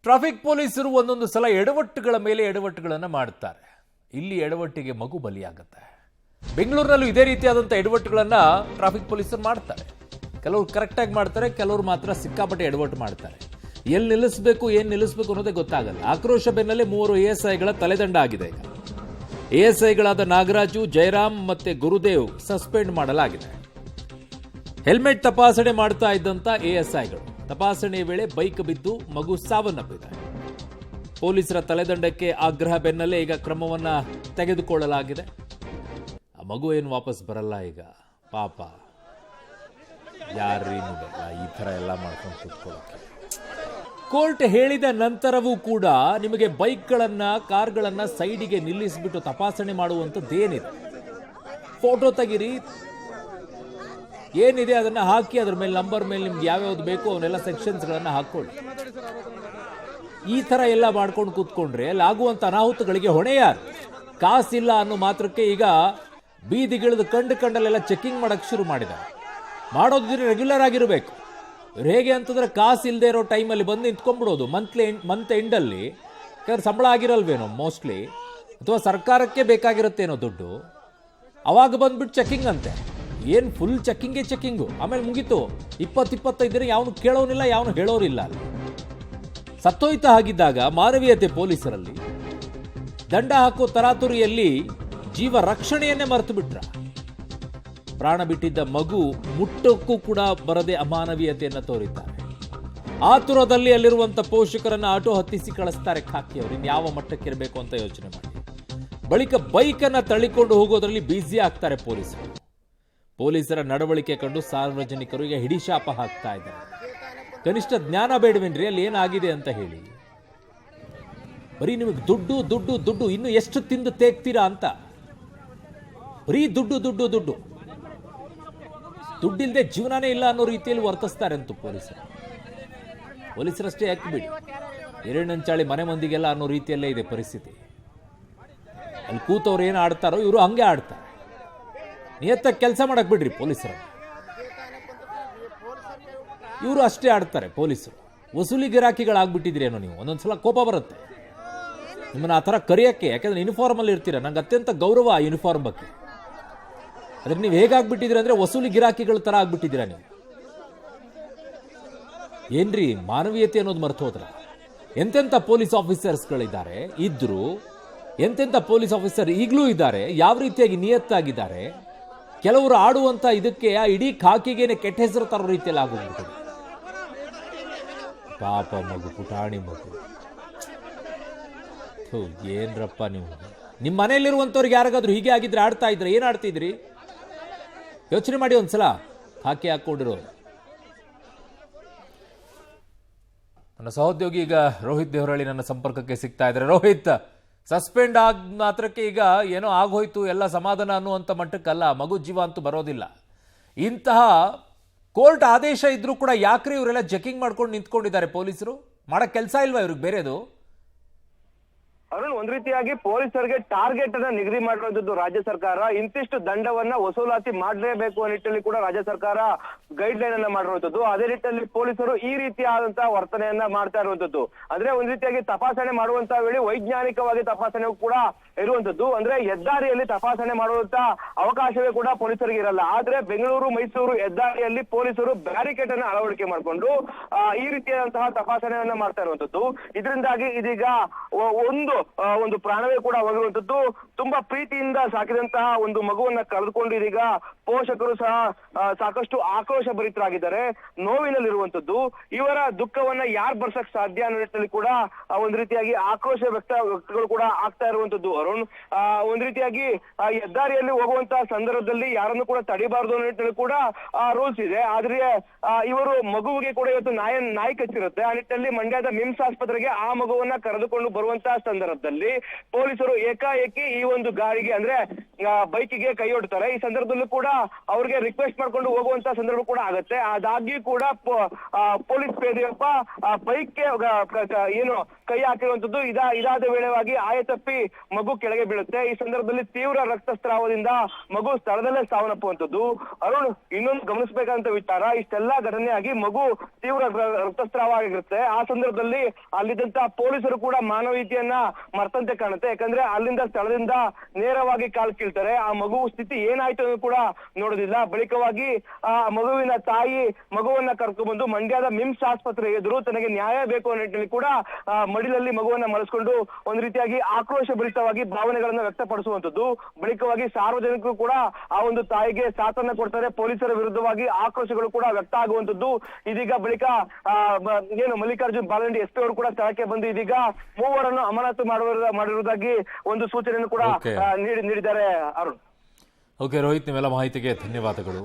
Traffic ಪೊಲೀಸರು ಒಂದೊಂದು ಸಲ ಎಡವಟ್ಟುಗಳ ಮೇಲೆ ಎಡವಟ್ಟುಗಳನ್ನು ಮಾಡ್ತಾರೆ. ಇಲ್ಲಿ ಎಡವಟ್ಟಿಗೆ ಮಗು ಬಲಿಯಾಗುತ್ತೆ. ಬೆಂಗಳೂರಿನಲ್ಲೂ ಇದೇ ರೀತಿಯಾದಂಥ ಎಡವಟ್ಟುಗಳನ್ನು ಟ್ರಾಫಿಕ್ ಪೊಲೀಸರು ಮಾಡ್ತಾರೆ. ಕೆಲವರು ಕರೆಕ್ಟಾಗಿ ಮಾಡ್ತಾರೆ, ಕೆಲವರು ಮಾತ್ರ ಸಿಕ್ಕಾಪಟ್ಟೆ ಎಡವಟ್ಟು ಮಾಡ್ತಾರೆ. ಎಲ್ಲಿ ನಿಲ್ಲಿಸಬೇಕು, ಏನು ನಿಲ್ಲಿಸಬೇಕು ಅನ್ನೋದೇ ಗೊತ್ತಾಗಲ್ಲ. ಆಕ್ರೋಶ ಬೆನ್ನಲ್ಲೇ 3 ASIಗಳ ತಲೆದಂಡ ಆಗಿದೆ. ಈಗ ASIಗಳಾದ ನಾಗರಾಜು, ಜಯರಾಮ್ ಮತ್ತೆ ಗುರುದೇವ್ ಸಸ್ಪೆಂಡ್ ಮಾಡಲಾಗಿದೆ. ಹೆಲ್ಮೆಟ್ ತಪಾಸಣೆ ಮಾಡ್ತಾ ಇದ್ದಂಥ ASIಗಳು ತಪಾಸಣೆ ವೇಳೆ ಬೈಕ್ ಬಿದ್ದು ಮಗು ಸಾವನ್ನಪ್ಪಿದೆ. ಪೊಲೀಸರ ತಲೆದಂಡಕ್ಕೆ ಆಗ್ರಹ ಬೆನ್ನಲ್ಲೇ ಈಗ ಕ್ರಮವನ್ನ ತೆಗೆದುಕೊಳ್ಳಲಾಗಿದೆ. ಆ ಮಗು ಏನು ವಾಪಸ್ ಬರಲ್ಲ ಈಗ, ಪಾಪ. ಯಾರೇನು ಈ ಥರ ಎಲ್ಲ ಮಾಡ್ಕೊಂಡು ಕೂತ್ಕೊಳ್ಳೋಕೆ. ಕೋರ್ಟ್ ಹೇಳಿದ ನಂತರವೂ ಕೂಡ ನಿಮಗೆ ಬೈಕ್ಗಳನ್ನ, ಕಾರ್ಗಳನ್ನ ಸೈಡಿಗೆ ನಿಲ್ಲಿಸಿಬಿಟ್ಟು ತಪಾಸಣೆ ಮಾಡುವಂಥದ್ದೇನಿದೆ? ಫೋಟೋ ತೆಗಿರಿ, ಏನಿದೆ ಅದನ್ನ ಹಾಕಿ, ಅದ್ರ ಮೇಲೆ ನಂಬರ್ ಮೇಲೆ ನಿಮ್ಗೆ ಯಾವ್ಯಾವ್ದು ಬೇಕು ಅವನ್ನೆಲ್ಲ ಸೆಕ್ಷನ್ಸ್ಗಳನ್ನ ಹಾಕೊಳ್ಳಿ. ಈ ಥರ ಎಲ್ಲ ಮಾಡ್ಕೊಂಡು ಕೂತ್ಕೊಂಡ್ರೆ ಅಲ್ಲಿ ಆಗುವಂಥ ಅನಾಹುತಗಳಿಗೆ ಹೊಣೆ ಯಾರು? ಕಾಸಿಲ್ಲ ಅನ್ನೋ ಮಾತ್ರಕ್ಕೆ ಈಗ ಬೀದಿಗಿಳಿದು ಕಂಡಲ್ಲೆಲ್ಲ ಚೆಕಿಂಗ್ ಮಾಡಕ್ಕೆ ಶುರು ಮಾಡಿದ್ದಾರೆ. ಮಾಡೋದಿದ್ರೆ ರೆಗ್ಯುಲರ್ ಆಗಿರಬೇಕು. ಇವ್ರು ಹೇಗೆ ಅಂತಂದ್ರೆ ಕಾಸು ಇಲ್ಲದೆ ಇರೋ ಟೈಮಲ್ಲಿ ಬಂದು ನಿಂತ್ಕೊಂಡ್ಬಿಡೋದು. ಮಂತ್ ಎಂಡಲ್ಲಿ ಸಂಬಳ ಆಗಿರಲ್ವೇನೋ ಮೋಸ್ಟ್ಲಿ, ಅಥವಾ ಸರ್ಕಾರಕ್ಕೆ ಬೇಕಾಗಿರುತ್ತೇನೋ ದುಡ್ಡು. ಅವಾಗ ಬಂದ್ಬಿಟ್ಟು ಚೆಕಿಂಗ್ ಅಂತೆ. ಏನು ಫುಲ್ ಚೆಕಿಂಗು. ಆಮೇಲೆ ಮುಗೀತು. 20-25 ದಿನ ಯಾವನು ಕೇಳೋನಿಲ್ಲ, ಯಾವನು ಹೇಳೋರಿಲ್ಲ. ಅಲ್ಲಿ ಸತ್ತೋಯ್ತ ಆಗಿದ್ದಾಗ ಮಾನವೀಯತೆ ಪೊಲೀಸರಲ್ಲಿ ದಂಡ ಹಾಕೋ ತರಾತುರಿಯಲ್ಲಿ ಜೀವ ರಕ್ಷಣೆಯನ್ನೇ ಮರೆತು ಬಿಟ್ರ. ಪ್ರಾಣ ಬಿಟ್ಟಿದ್ದ ಮಗು ಮುಟ್ಟಕ್ಕೂ ಕೂಡ ಬರದೆ ಅಮಾನವೀಯತೆಯನ್ನು ತೋರಿದ್ದಾರೆ. ಆತುರದಲ್ಲಿ ಅಲ್ಲಿರುವಂಥ ಪೋಷಕರನ್ನ ಆಟೋ ಹತ್ತಿಸಿ ಕಳಿಸ್ತಾರೆ ಖಾಕಿಯವರು. ಇನ್ಯಾವ ಮಟ್ಟಕ್ಕೆ ಇರಬೇಕು ಅಂತ ಯೋಚನೆ ಮಾಡಿ. ಬಳಿಕ ಬೈಕನ್ನು ತಳ್ಳಿಕೊಂಡು ಹೋಗೋದ್ರಲ್ಲಿ ಬ್ಯುಸಿ ಆಗ್ತಾರೆ ಪೊಲೀಸರು. ಪೊಲೀಸರ ನಡವಳಿಕೆ ಕಂಡು ಸಾರ್ವಜನಿಕರು ಈಗ ಹಿಡಿಶಾಪ ಹಾಕ್ತಾ ಇದ್ದಾರೆ. ಕನಿಷ್ಠ ಜ್ಞಾನ ಬೇಡವೇನ್ರಿ ಅಲ್ಲಿ ಏನಾಗಿದೆ ಅಂತ ಹೇಳಿ? ಬರೀ ನಿಮಗೆ ದುಡ್ಡು ಇನ್ನು ಎಷ್ಟು ತಿಂದು ತೇಗ್ತೀರಾ ಅಂತ. ಬರೀ ದುಡ್ಡು ದುಡ್ಡಿಲ್ಲದೆ ಜೀವನನೇ ಇಲ್ಲ ಅನ್ನೋ ರೀತಿಯಲ್ಲಿ ವರ್ತಿಸ್ತಾರೆ ಅಂತ ಪೊಲೀಸರಷ್ಟೇ ಯಾಕೆ ಬಿಡಿ, ಎರಡಂಚಾಳಿ ಮನೆ ಮಂದಿಗೆಲ್ಲ ಅನ್ನೋ ರೀತಿಯಲ್ಲೇ ಇದೆ ಪರಿಸ್ಥಿತಿ. ಅಲ್ಲಿ ಕೂತವ್ರು ಏನು ಆಡ್ತಾರೋ ಇವರು ಹಂಗೆ ಆಡ್ತಾರೆ. ನಿಯತ್ತಾಗಿ ಕೆಲಸ ಮಾಡಕ್ ಬಿಡ್ರಿ ಪೊಲೀಸರು. ಇವರು ಅಷ್ಟೇ ಆಡ್ತಾರೆ ಪೊಲೀಸರು. ವಸೂಲಿ ಗಿರಾಕಿಗಳಾಗ್ಬಿಟ್ಟಿದ್ರೇನೋ ನೀವು. ಒಂದೊಂದ್ಸಲ ಕೋಪ ಬರುತ್ತೆ ನಿಮ್ಮನ್ನ ಆ ಥರ ಕರೆಯೋಕ್ಕೆ. ಯಾಕಂದ್ರೆ ಯೂನಿಫಾರ್ಮ್ ಅಲ್ಲಿ ಇರ್ತೀರ. ನಂಗೆ ಅತ್ಯಂತ ಗೌರವ ಆ ಯೂನಿಫಾರ್ಮ್ ಬಗ್ಗೆ. ಅದ್ರ ನೀವು ಹೇಗಾಗ್ಬಿಟ್ಟಿದ್ದೀರ ಅಂದ್ರೆ ವಸೂಲಿ ಗಿರಾಕಿಗಳ ತರ ಆಗ್ಬಿಟ್ಟಿದ್ದೀರಾ ನೀವು. ಏನ್ರಿ ಮಾನವೀಯತೆ ಅನ್ನೋದು ಮರ್ತು ಹೋದ್ರ? ಎಂತೆಂಥ ಪೊಲೀಸ್ ಆಫೀಸರ್ಸ್ಗಳಿದ್ದಾರೆ, ಎಂತೆಂಥ ಪೊಲೀಸ್ ಆಫೀಸರ್ ಈಗಲೂ ಇದ್ದಾರೆ. ಯಾವ ರೀತಿಯಾಗಿ ನಿಯತ್ತಾಗಿದ್ದಾರೆ. ಕೆಲವರು ಆಡುವಂತ ಇದಕ್ಕೆ ಆ ಇಡೀ ಖಾಕಿಗೇನೆ ಕೆಟ್ಟ ಹೆಸರು ತರೋ ರೀತಿಯಲ್ಲಿ ಆಗೋಗ್ಬಿಟ್ಟಿದೆ. ಪಾಪ ಮಗು, ಪುಟಾಣಿ ಮಗು. ಏನ್ರಪ್ಪ ನೀವು? ನಿಮ್ಮ ಮನೆಯಲ್ಲಿರುವಂಥವ್ರಿಗೆ ಯಾರಿಗಾದ್ರೂ ಹೀಗೆ ಆಗಿದ್ರೆ ಆಡ್ತಾ ಇದ್ರೆ ಏನ್ ಆಡ್ತಿದ್ರಿ? ಯೋಚನೆ ಮಾಡಿ ಒಂದ್ಸಲ. ಹಾಕಿ ಹಾಕೊಂಡಿರೋರು. ನನ್ನ ಸಹೋದ್ಯೋಗಿ ಈಗ ರೋಹಿತ್ ದೇವರಹಳ್ಳಿ ನನ್ನ ಸಂಪರ್ಕಕ್ಕೆ ಸಿಗ್ತಾ ಇದ್ದಾರೆ. ರೋಹಿತ್, ಸಸ್ಪೆಂಡ್ ಆದ ಮಾತ್ರಕ್ಕೆ ಈಗ ಏನೋ ಆಗೋಯ್ತು ಎಲ್ಲ ಸಮಾಧಾನ ಅನ್ನುವಂಥ ಮಟ್ಟಕ್ಕಲ್ಲ, ಮಗು ಜೀವ ಅಂತೂ ಬರೋದಿಲ್ಲ. ಇಂತಹ ಕೋರ್ಟ್ ಆದೇಶ ಇದ್ರೂ ಕೂಡ ಯಾಕ್ರಿ ಇವರೆಲ್ಲ ಚೆಕಿಂಗ್ ಮಾಡ್ಕೊಂಡು ನಿಂತ್ಕೊಂಡಿದ್ದಾರೆ ಪೊಲೀಸರು? ಮಾಡಕ್ ಕೆಲಸ ಇಲ್ವಾ ಇವ್ರಿಗೆ ಬೇರೆದು? ಅರುಣ್, ಒಂದ್ ರೀತಿಯಾಗಿ ಪೊಲೀಸರಿಗೆ ಟಾರ್ಗೆಟ್ ಅನ್ನ ನಿಗದಿ ಮಾಡಿರುವಂತದ್ದು ರಾಜ್ಯ ಸರ್ಕಾರ. ಇಂತಿಷ್ಟು ದಂಡವನ್ನ ವಸೂಲಾತಿ ಮಾಡಲೇಬೇಕು ಅನ್ನೋ ನಿಟ್ಟಿನಲ್ಲಿ ಕೂಡ ರಾಜ್ಯ ಸರ್ಕಾರ ಗೈಡ್ ಲೈನ್ ಅನ್ನ ಮಾಡಿರುವಂತದ್ದು. ಅದೇ ನಿಟ್ಟಿನಲ್ಲಿ ಪೊಲೀಸರು ಈ ರೀತಿಯಾದಂತಹ ವರ್ತನೆಯನ್ನ ಮಾಡ್ತಾ ಇರುವಂತದ್ದು. ಅಂದ್ರೆ ಒಂದ್ ರೀತಿಯಾಗಿ ತಪಾಸಣೆ ಮಾಡುವಂತ ವೇಳೆ ವೈಜ್ಞಾನಿಕವಾಗಿ ತಪಾಸಣೆ ಕೂಡ ಇರುವಂತದ್ದು. ಅಂದ್ರೆ ಹೆದ್ದಾರಿಯಲ್ಲಿ ತಪಾಸಣೆ ಮಾಡುವಂತ ಅವಕಾಶವೇ ಕೂಡ ಪೊಲೀಸರಿಗೆ ಇರಲ್ಲ. ಆದ್ರೆ ಬೆಂಗಳೂರು ಮೈಸೂರು ಹೆದ್ದಾರಿಯಲ್ಲಿ ಪೊಲೀಸರು ಬ್ಯಾರಿಕೇಡ್ ಅನ್ನ ಅಳವಡಿಕೆ ಮಾಡಿಕೊಂಡು ಈ ರೀತಿಯಾದಂತಹ ತಪಾಸಣೆಯನ್ನ ಮಾಡ್ತಾ ಇರುವಂತದ್ದು. ಇದರಿಂದಾಗಿ ಇದೀಗ ಒಂದು ಪ್ರಾಣವೇ ಕೂಡ ಹೋಗಿರುವಂತದ್ದು. ತುಂಬಾ ಪ್ರೀತಿಯಿಂದ ಸಾಕಿದಂತಹ ಒಂದು ಮಗುವನ್ನ ಕಳೆದುಕೊಂಡು ಇದೀಗ ಪೋಷಕರು ಸಹ ಸಾಕಷ್ಟು ಆಕ್ರೋಶ ಭರಿತರಾಗಿದ್ದಾರೆ, ನೋವಿನಲ್ಲಿರುವಂತದ್ದು. ಇವರ ದುಃಖವನ್ನ ಯಾರು ಬರ್ಸಕ್ ಸಾಧ್ಯ ಅನ್ನೋ ನಿಟ್ಟಿನಲ್ಲಿ ಕೂಡ ಒಂದ್ ರೀತಿಯಾಗಿ ಆಕ್ರೋಶ ವ್ಯಕ್ತಗಳು ಕೂಡ ಆಗ್ತಾ ಇರುವಂತದ್ದು. ಅರುಣ್, ಒಂದ್ ರೀತಿಯಾಗಿ ಹೆದ್ದಾರಿಯಲ್ಲಿ ಹೋಗುವಂತಹ ಸಂದರ್ಭದಲ್ಲಿ ಯಾರನ್ನು ಕೂಡ ತಡಿಬಾರದು ಅನ್ನೋ ನಿಟ್ಟಿನಲ್ಲಿ ಕೂಡ ರೂಲ್ಸ್ ಇದೆ. ಆದ್ರೆ ಇವರು ಮಗುವಿಗೆ ಕೂಡ ಇವತ್ತು ನಾಯಿ ಕಚ್ಚಿರುತ್ತೆ. ಆ ನಿಟ್ಟಿನಲ್ಲಿ ಮಂಡ್ಯದ ಮಿಮ್ಸ್ ಆಸ್ಪತ್ರೆಗೆ ಆ ಮಗುವನ್ನ ಕರೆದುಕೊಂಡು ಬರುವಂತಹ ಸಂದರ್ಭ ಸಂದರ್ಭದಲ್ಲಿ ಪೊಲೀಸರು ಏಕಾಏಕಿ ಈ ಒಂದು ಗಾಡಿಗೆ ಅಂದ್ರೆ ಬೈಕಿಗೆ ಕೈ ಹೊಡ್ತಾರೆ. ಈ ಸಂದರ್ಭದಲ್ಲೂ ಕೂಡ ಅವ್ರಿಗೆ ರಿಕ್ವೆಸ್ಟ್ ಮಾಡ್ಕೊಂಡು ಹೋಗುವಂತ ಸಂದರ್ಭ ಕೂಡ ಆಗುತ್ತೆ. ಅದಾಗ್ಯೂ ಕೂಡ ಪೊಲೀಸ್ ಪೇದೆಯಪ್ಪ ಬೈಕ್ಗೆ ಏನು ಕೈ ಹಾಕಿರುವಂತದ್ದು ಇದಾದ ವೇಳೆವಾಗಿ ಆಯತಪ್ಪಿ ಮಗು ಕೆಳಗೆ ಬೀಳುತ್ತೆ. ಈ ಸಂದರ್ಭದಲ್ಲಿ ತೀವ್ರ ರಕ್ತಸ್ರಾವದಿಂದ ಮಗು ಸ್ಥಳದಲ್ಲೇ ಸಾವನ್ನಪ್ಪುವಂತದ್ದು. ಅರುಣ್, ಇನ್ನೊಂದು ಗಮನಿಸಬೇಕಂತ ವಿಚಾರ, ಇಷ್ಟೆಲ್ಲಾ ಘಟನೆ ಆಗಿ ಮಗು ತೀವ್ರ ರಕ್ತಸ್ರಾವ ಆಗಿರುತ್ತೆ. ಆ ಸಂದರ್ಭದಲ್ಲಿ ಅಲ್ಲಿದ್ದಂತ ಪೊಲೀಸರು ಕೂಡ ಮಾನವೀಯತೆಯನ್ನ ಮರ್ತಂತೆ ಕಾಣುತ್ತೆ. ಯಾಕಂದ್ರೆ ಅಲ್ಲಿಂದ ಸ್ಥಳದಿಂದ ನೇರವಾಗಿ ಕಾಲ್ ಕೀಳ್ತಾರೆ. ಆ ಮಗು ಸ್ಥಿತಿ ಏನಾಯ್ತು ಅನ್ನೋದು ಕೂಡ ನೋಡೋದಿಲ್ಲ. ಬಳಿಕವಾಗಿ ಆ ಮಗುವಿನ ತಾಯಿ ಮಗುವನ್ನ ಕರ್ಕೊಂಡ್ಬಂದು ಮಂಡ್ಯದ ಮಿಮ್ಸ್ ಆಸ್ಪತ್ರೆ ಎದುರು ತನಗೆ ನ್ಯಾಯ ಬೇಕು ಅನ್ನೋ ನಿಟ್ಟಿನಲ್ಲಿ ಕೂಡ ಮಡಿಲಲ್ಲಿ ಮಗುವನ್ನ ಮಲಸ್ಕೊಂಡು ಒಂದ್ ರೀತಿಯಾಗಿ ಆಕ್ರೋಶ ಭರಿತವಾಗಿ ಭಾವನೆಗಳನ್ನ ವ್ಯಕ್ತಪಡಿಸುವಂತದ್ದು. ಬಳಿಕವಾಗಿ ಸಾರ್ವಜನಿಕರು ಕೂಡ ಆ ಒಂದು ತಾಯಿಗೆ ಸಾಥನ್ನ ಕೊಡ್ತಾರೆ. ಪೊಲೀಸರ ವಿರುದ್ಧವಾಗಿ ಆಕ್ರೋಶಗಳು ಕೂಡ ವ್ಯಕ್ತ ಆಗುವಂತದ್ದು. ಇದೀಗ ಬಳಿಕ ಏನು ಮಲ್ಲಿಕಾರ್ಜುನ್ ಬಾಲಂಡಿ ಎಸ್ಪಿ ಅವರು ಕೂಡ ಸ್ಥಳಕ್ಕೆ ಬಂದು ಇದೀಗ ಮೂವರನ್ನು ಅಮಾನತು ಮಾಡಿರುವುದಾಗಿ ಒಂದು ಸೂಚನೆಯನ್ನು ಕೂಡ ನೀಡಿದ್ದಾರೆ. ಅರುಣ್. ಓಕೆ ರೋಹಿತ್, ನೀವೆಲ್ಲ ಮಾಹಿತಿಗೆ ಧನ್ಯವಾದಗಳು.